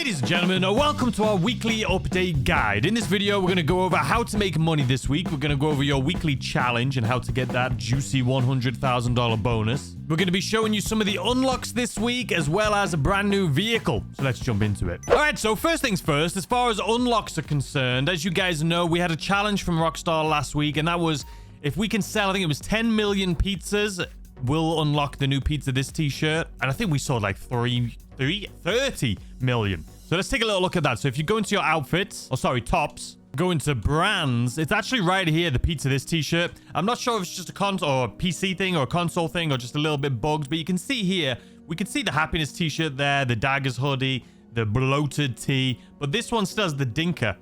Ladies and gentlemen, welcome to our weekly update guide. In this video, we're going to go over how to make money this week. We're going to go over your weekly challenge and how to get that juicy $100,000 bonus. We're going to be showing you some of the unlocks this week, as well as a brand new vehicle. So let's jump into it. All right, so first things first, as far as unlocks are concerned, as you guys know, we had a challenge from Rockstar last week, and that was if we can sell, I think it was 10 million pizzas, we'll unlock the new Pizza This t-shirt. And I think we sold like 30 million. So let's take a little look at that. So if you go into your outfits, tops, go into brands, it's actually right here, the Pizza This t-shirt. I'm not sure if it's just a console or a PC thing or a console thing or just a little bit bugged, but you can see here, we can see the happiness t-shirt there, the daggers hoodie, the bloated tee, but this one still has the dinker.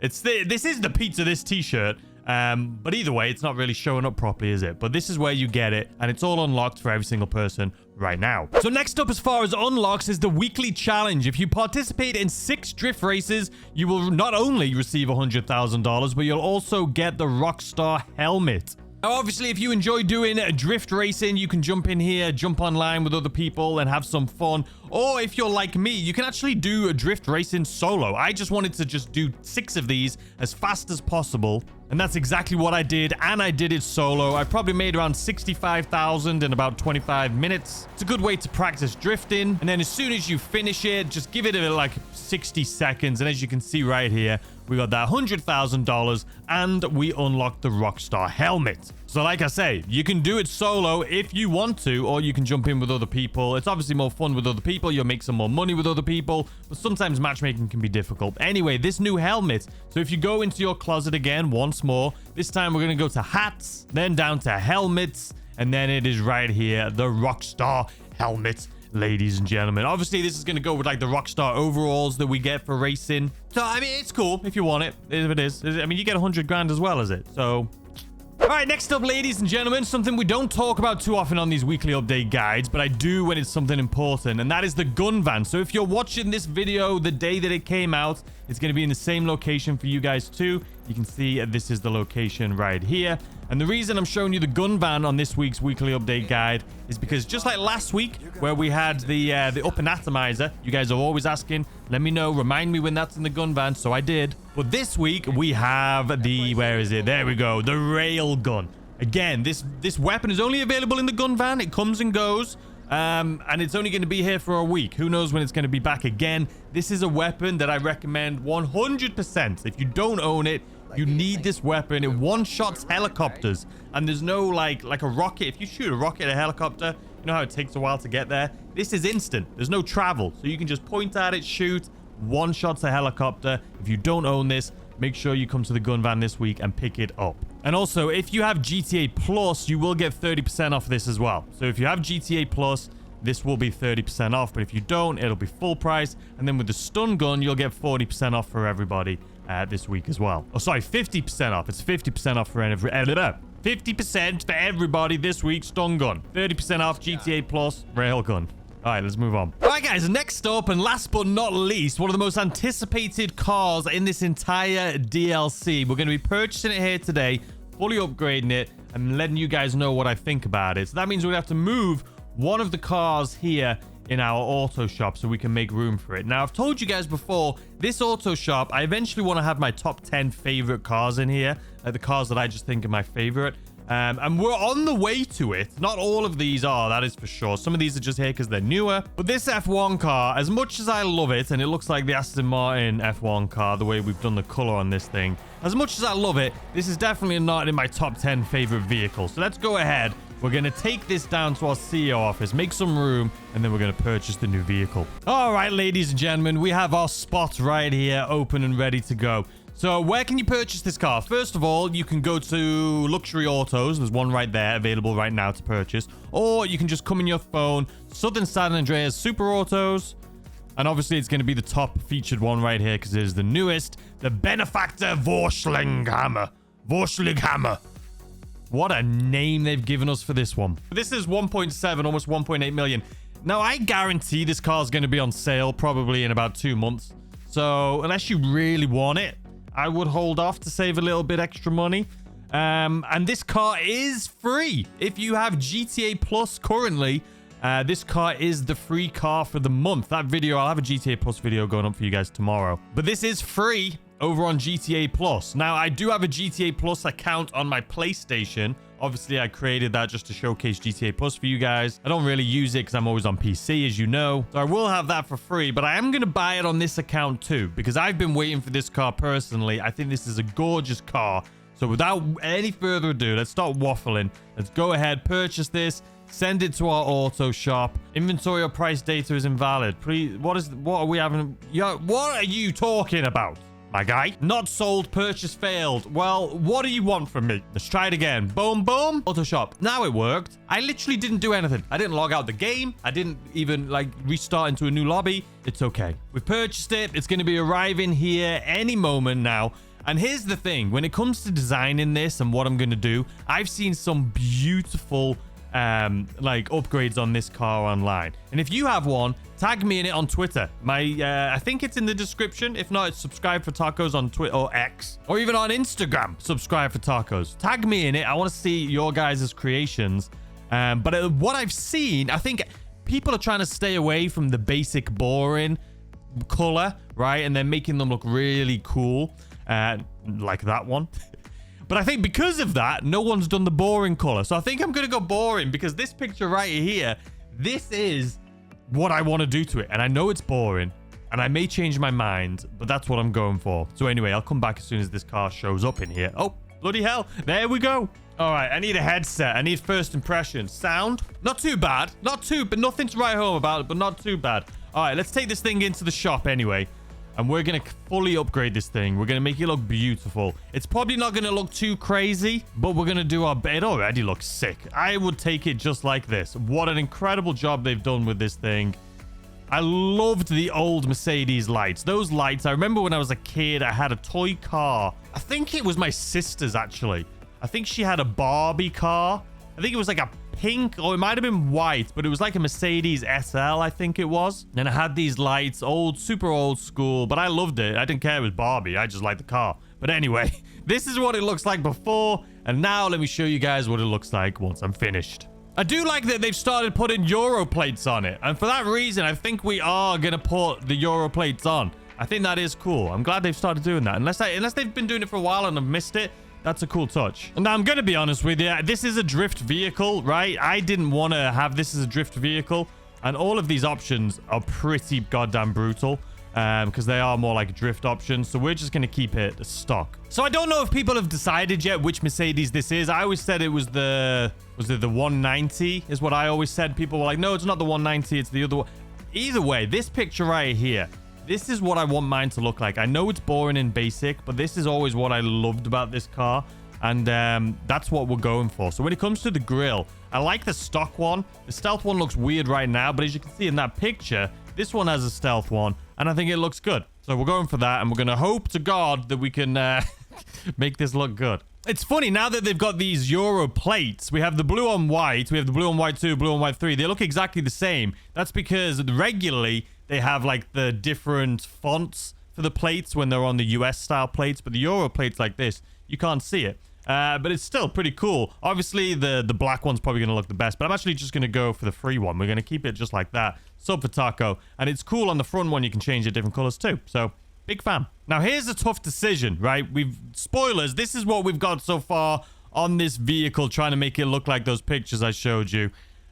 This is the Pizza This t-shirt. But either way, it's not really showing up properly, is it? But this is where you get it, and it's all unlocked for every single person right now. So next up, as far as unlocks, is the weekly challenge. If you participate in 6 drift races, you will not only receive $100,000, but you'll also get the Rockstar helmet. Now, obviously, if you enjoy doing drift racing, you can jump in here, jump online with other people and have some fun. Or if you're like me, you can actually do a drift racing solo. I just wanted to just do 6 of these as fast as possible. And that's exactly what I did, and I did it solo. I probably made around 65,000 in about 25 minutes. It's a good way to practice drifting. And then as soon as you finish it, just give it like 60 seconds. And as you can see right here, we got that $100,000 and we unlocked the Rockstar helmet. So like I say, you can do it solo if you want to, or you can jump in with other people. It's obviously more fun with other people. You'll make some more money with other people, but sometimes matchmaking can be difficult. Anyway, this new helmet. So if you go into your closet again, once more, this time we're going to go to hats, then down to helmets, and then it is right here, the Rockstar helmet, ladies and gentlemen. Obviously, this is going to go with like the Rockstar overalls that we get for racing. So, I mean, it's cool if you want it. If it is. I mean, you get 100 grand as well as it. So... all right, next up, ladies and gentlemen, something we don't talk about too often on these weekly update guides, but I do when it's something important, and that is the gun van. So if you're watching this video the day that it came out, it's going to be in the same location for you guys too. You can see this is the location right here. And the reason I'm showing you the gun van on this week's weekly update guide is because just like last week where we had the up and atomizer, you guys are always asking, let me know, remind me when that's in the gun van. So I did. But this week we have the, where is it? There we go. The rail gun. Again, this weapon is only available in the gun van. It comes and goes. And it's only going to be here for a week. Who knows when it's going to be back again. This is a weapon that I recommend 100%. If you don't own it, you need this weapon. It one-shots helicopters. And there's no like a rocket. If you shoot a rocket at a helicopter, you know how it takes a while to get there? This is instant. There's no travel. So you can just point at it, shoot, one-shots a helicopter. If you don't own this, make sure you come to the gun van this week and pick it up. And also, if you have GTA Plus, you will get 30% off this as well. So if you have GTA Plus, this will be 30% off. But if you don't, it'll be full price. And then with the stun gun, you'll get 40% off for everybody this week as well. Oh, sorry, 50% off. It's 50% off for 50% for everybody this week, stun gun. 30% off GTA Plus, railgun. All right, let's move on. All right, guys, next up and last but not least, one of the most anticipated cars in this entire DLC. We're going to be purchasing it here today, fully upgrading it, and letting you guys know what I think about it. So that means we have to move one of the cars here in our auto shop so we can make room for it. Now, I've told you guys before, this auto shop, I eventually want to have my top 10 favorite cars in here, the cars that I just think are my favorite. And we're on the way to it. Not all of these are, that is for sure. Some of these are just here because they're newer. But this F1 car, as much as I love it, and it looks like the Aston Martin F1 car, the way we've done the color on this thing, as much as I love it, this is definitely not in my top 10 favorite vehicles. So let's go ahead. We're going to take this down to our CEO office, make some room, and then we're going to purchase the new vehicle. All right, ladies and gentlemen, we have our spot right here open and ready to go. So where can you purchase this car? First of all, you can go to Luxury Autos. There's one right there available right now to purchase. Or you can just come in your phone, Southern San Andreas Super Autos. And obviously, it's going to be the top featured one right here because it is the newest, the Benefactor Vling Hammer. Vling Hammer. What a name they've given us for this one. This is 1.7, almost 1.8 million. Now, I guarantee this car is going to be on sale probably in about 2 months. So unless you really want it, I would hold off to save a little bit extra money. And this car is free. If you have GTA Plus currently, This car is the free car for the month. That video, I'll have a GTA Plus video going up for you guys tomorrow. But this is free over on GTA Plus. Now, I do have a GTA Plus account on my PlayStation. Obviously, I created that just to showcase GTA Plus for you guys. I don't really use it because I'm always on PC, as you know. So I will have that for free, but I am going to buy it on this account too, because I've been waiting for this car personally. I think this is a gorgeous car. So without any further ado, let's start waffling. Let's go ahead, purchase this, send it to our auto shop. Inventory or price data is invalid. Please, what are we having? Yeah, what are you talking about? My guy, not sold, purchase failed. Well, what do you want from me? Let's try it again. Boom, boom. Auto shop. Now it worked. I literally didn't do anything. I didn't log out the game. I didn't even like restart into a new lobby. It's okay. We've purchased it. It's going to be arriving here any moment now. And here's the thing. When it comes to designing this and what I'm going to do, I've seen some beautiful like upgrades on this car online. And if you have one, tag me in it on Twitter. I think it's in the description. If not, it's subscribe for tacos on Twitter or X, or even on Instagram. Subscribe for tacos. Tag me in it. I want to see your guys' creations. But what I've seen, I think people are trying to stay away from the basic, boring color, right? And they're making them look really cool, like that one. But I think because of that, no one's done the boring color. So I think I'm going to go boring because this picture right here, this is what I want to do to it. And I know it's boring and I may change my mind, but that's what I'm going for. So anyway, I'll come back as soon as this car shows up in here. Oh, bloody hell. There we go. All right, I need a headset. I need first impression. Sound? Not too bad. But nothing to write home about, but not too bad. All right, let's take this thing into the shop anyway. And we're going to fully upgrade this thing. We're going to make it look beautiful. It's probably not going to look too crazy, but we're going to do our best. It already looks sick. I would take it just like this. What an incredible job they've done with this thing. I loved the old Mercedes lights. Those lights, I remember when I was a kid, I had a toy car. I think it was my sister's, actually. I think she had a Barbie car. I think it was like a pink, or it might have been white, but it was like a Mercedes SL, I think it was. And it had these lights, super old school, but I loved it. I didn't care it was Barbie. I just liked the car. But anyway, this is what it looks like before. And now let me show you guys what it looks like once I'm finished. I do like that they've started putting Euro plates on it. And for that reason, I think we are going to put the Euro plates on. I think that is cool. I'm glad they've started doing that. Unless they've been doing it for a while and I've missed it. That's a cool touch. Now, I'm going to be honest with you. This is a drift vehicle, right? I didn't want to have this as a drift vehicle. And all of these options are pretty goddamn brutal. Because they are more like drift options. So we're just going to keep it stock. So I don't know if people have decided yet which Mercedes this is. I always said it was the 190 is what I always said. People were like, no, it's not the 190. It's the other one. Either way, this picture right here. This is what I want mine to look like. I know it's boring and basic, but this is always what I loved about this car. And that's what we're going for. So when it comes to the grille, I like the stock one. The stealth one looks weird right now, but as you can see in that picture, this one has a stealth one. And I think it looks good. So we're going for that. And we're going to hope to God that we can make this look good. It's funny, now that they've got these Euro plates, we have the blue on white. We have the blue on white 2, blue on white 3. They look exactly the same. That's because regularly they have like the different fonts for the plates when they're on the US style plates. But the Euro plates like this, you can't see it. But it's still pretty cool. Obviously, the black one's probably going to look the best. But I'm actually just going to go for the free one. We're going to keep it just like that. Sub for taco. And it's cool on the front one. You can change it different colors too. So, big fan. Now, here's a tough decision, right? Spoilers. This is what we've got so far on this vehicle. Trying to make it look like those pictures I showed you.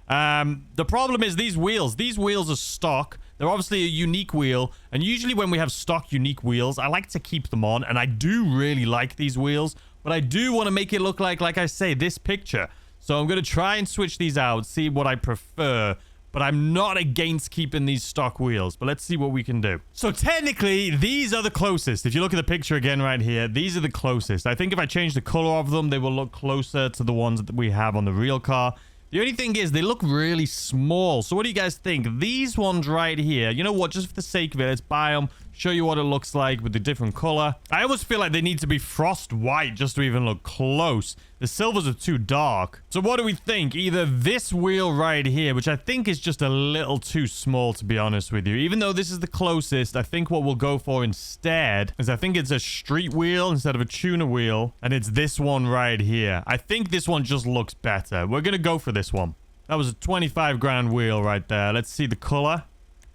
The problem is these wheels. These wheels are stock. They're obviously a unique wheel. And usually when we have stock unique wheels, I like to keep them on. And I do really like these wheels. But I do want to make it look like I say, this picture. So I'm going to try and switch these out, see what I prefer. But I'm not against keeping these stock wheels. But let's see what we can do. So technically, these are the closest. If you look at the picture again right here, these are the closest. I think if I change the color of them, they will look closer to the ones that we have on the real car. The only thing is they look really small. So what do you guys think? These ones right here, you know what? Just for the sake of it, let's buy them. Show you what it looks like with the different color. I almost feel like they need to be frost white just to even look close. The silvers are too dark. So what do we think? Either this wheel right here, which I think is just a little too small, to be honest with you. Even though this is the closest, I think what we'll go for instead is I think it's a street wheel instead of a tuner wheel. And it's this one right here. I think this one just looks better. We're going to go for this one. That was a 25 grand wheel right there. Let's see the color.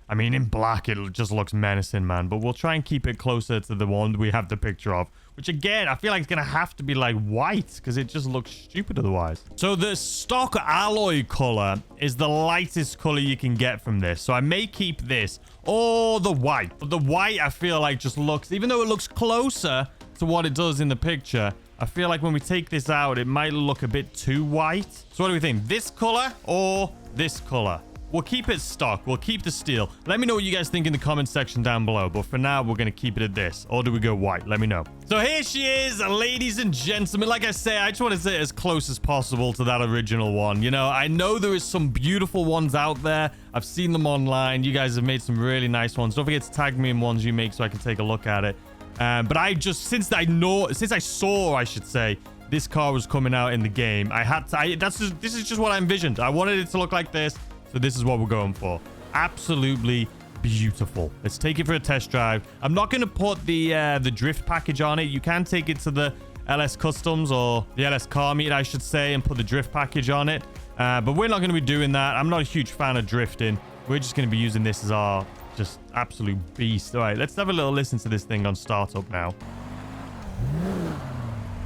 I mean, in black, it just looks menacing, man. But we'll try and keep it closer to the one we have the picture of. Which, again, I feel like it's going to have to be, like, white. Because it just looks stupid otherwise. So, the stock alloy color is the lightest color you can get from this. So, I may keep this or the white. But the white, I feel like, just looks... Even though it looks closer to what it does in the picture, I feel like when we take this out, it might look a bit too white. So, what do we think? This color or this color? We'll keep it stock. We'll keep the steel. Let me know what you guys think in the comment section down below. But for now, we're going to keep it at this. Or do we go white? Let me know. So here she is, ladies and gentlemen. Like I say, I just want to say it as close as possible to that original one. You know, I know there is some beautiful ones out there. I've seen them online. You guys have made some really nice ones. Don't forget to tag me in ones you make so I can take a look at it. But I just, since I saw, I should say, this car was coming out in the game, I had to, this is just what I envisioned. I wanted it to look like this. So this is what we're going for. Absolutely beautiful. Let's take it for a test drive. I'm not going to put the drift package on it. You can take it to the LS Customs or the LS Car Meet, I should say, and put the drift package on it. But we're not going to be doing that. I'm not a huge fan of drifting. We're just going to be using this as our just absolute beast. All right, let's have a little listen to this thing on startup now.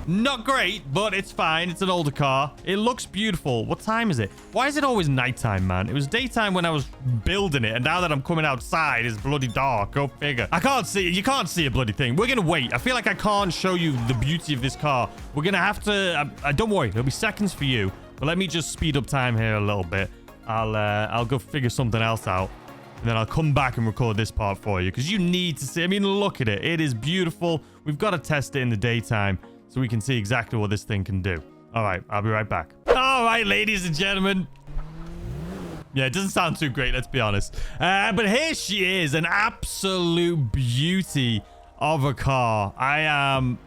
Not great, but it's fine. It's an older car. It looks beautiful. What time is it? Why is it always nighttime, man? It was daytime when I was building it, and now that I'm coming outside, it's bloody dark. Go figure. I can't see it. You can't see a bloody thing. We're gonna wait. I feel like I can't show you the beauty of this car. We're gonna have to... don't worry. There'll be seconds for you, but let me just speed up time here a little bit. I'll go figure something else out, and then I'll come back and record this part for you, because you need to see... I mean, look at it. It is beautiful. We've got to test it in the daytime, so we can see exactly what this thing can do. All right, I'll be right back. All right, ladies and gentlemen. Yeah, it doesn't sound too great, let's be honest. But here she is, an absolute beauty of a car. I am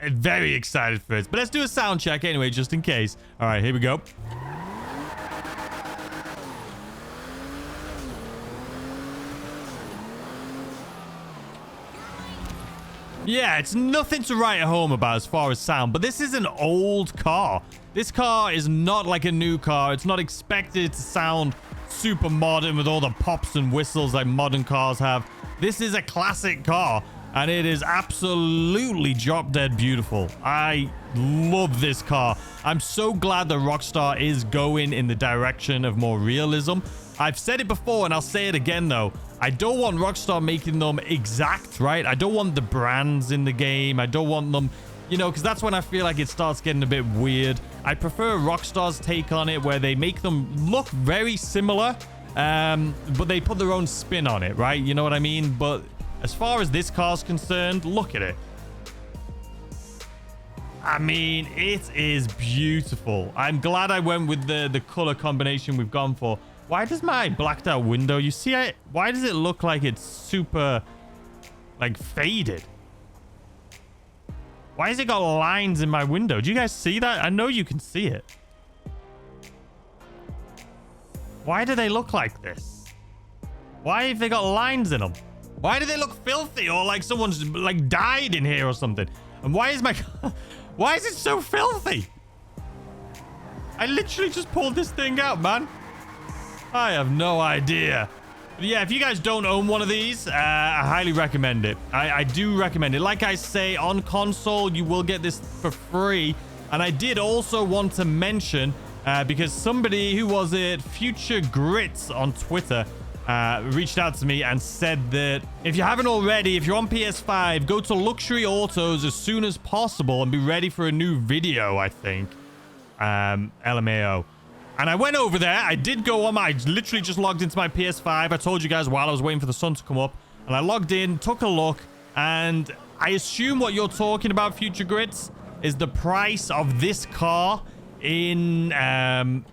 very excited for it. But let's do a sound check anyway, just in case. All right, here we go. Yeah, it's nothing to write home about as far as sound, but this is an old car. This car is not like a new car. It's not expected to sound super modern with all the pops and whistles like modern cars have. This is a classic car, and it is absolutely drop dead beautiful. I love this car. I'm so glad that Rockstar is going in the direction of more realism. I've said it before, and I'll say it again, though. I don't want Rockstar making them exact, right? I don't want the brands in the game. I don't want them, you know, because that's when I feel like it starts getting a bit weird. I prefer Rockstar's take on it, where they make them look very similar, but they put their own spin on it, right? You know what I mean? But as far as this car's concerned, look at it. I mean, it is beautiful. I'm glad I went with the color combination we've gone for. Why does my blacked out window, you see it? Why does it look like it's super, like, faded? Why has it got lines in my window? Do you guys see that? I know you can see it. Why do they look like this? Why have they got lines in them? Why do they look filthy or like someone's, like, died in here or something? And why is my... Why is it so filthy? I literally just pulled this thing out, man. I have no idea. But yeah, if you guys don't own one of these, I highly recommend it. I do recommend it. Like I say, on console, you will get this for free. And I did also want to mention, because somebody, who was it? Future Grits on Twitter, reached out to me and said that if you haven't already, if you're on PS5, go to Luxury Autos as soon as possible and be ready for a new video, I think. LMAO. And I went over there. I did go on I literally just logged into my PS5. I told you guys while I was waiting for the sun to come up. And I logged in, took a look. And I assume what you're talking about, Future Grits, is the price of this car in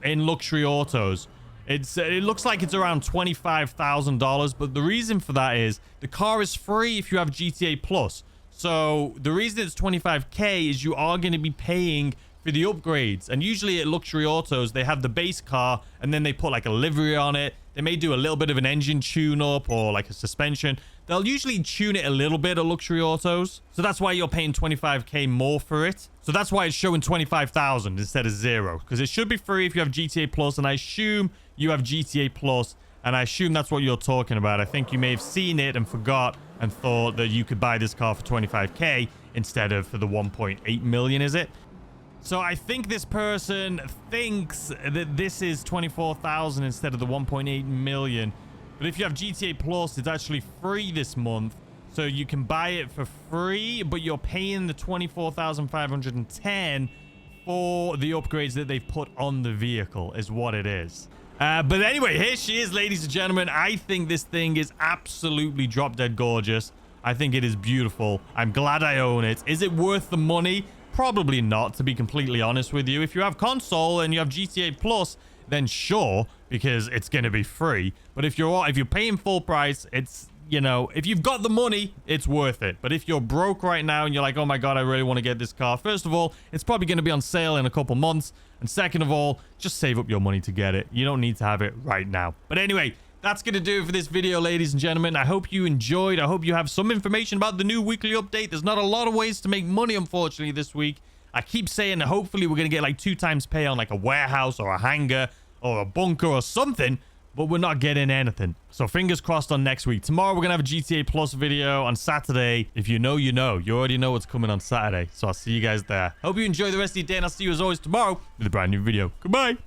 Luxury Autos. It looks like it's around $25,000. But the reason for that is the car is free if you have GTA Plus. So the reason it's $25K is you are going to be paying for the upgrades. And usually at Luxury Autos, they have the base car and then they put like a livery on it. They may do a little bit of an engine tune up or like a suspension. they'll usually tune it a little bit at luxury autos. So that's why you're paying 25k more for it. So that's why it's showing 25,000 instead of 0, because it should be free if you have GTA Plus, and I assume you have GTA Plus, and I assume that's what you're talking about. I think you may have seen it and forgot and thought that you could buy this car for 25k instead of for the 1.8 million, is it? So I think this person thinks that this is 24,000 instead of the 1.8 million. But if you have GTA Plus, it's actually free this month. So you can buy it for free, but you're paying the 24,510 for the upgrades that they've put on the vehicle is what it is. But anyway, here she is, ladies and gentlemen. I think this thing is absolutely drop dead gorgeous. I think it is beautiful. I'm glad I own it. Is it worth the money? Probably not, to be completely honest with you. If you have console and you have GTA Plus, then sure, because it's going to be free. But if you're paying full price, it's, you know, if you've got the money, it's worth it. But if you're broke right now and you're like, oh my God, I really want to get this car, first of all, it's probably going to be on sale in a couple months. And second of all, just save up your money to get it. You don't need to have it right now. But anyway, that's going to do it for this video, ladies and gentlemen. I hope you enjoyed. I hope you have some information about the new weekly update. There's not a lot of ways to make money, unfortunately, this week. I keep saying that hopefully we're going to get like 2 times pay on like a warehouse or a hangar or a bunker or something, but we're not getting anything. So fingers crossed on next week. Tomorrow we're going to have a GTA Plus video. On Saturday, if you know, you know. You already know what's coming on Saturday. So I'll see you guys there. Hope you enjoy the rest of your day, and I'll see you as always tomorrow with a brand new video. Goodbye.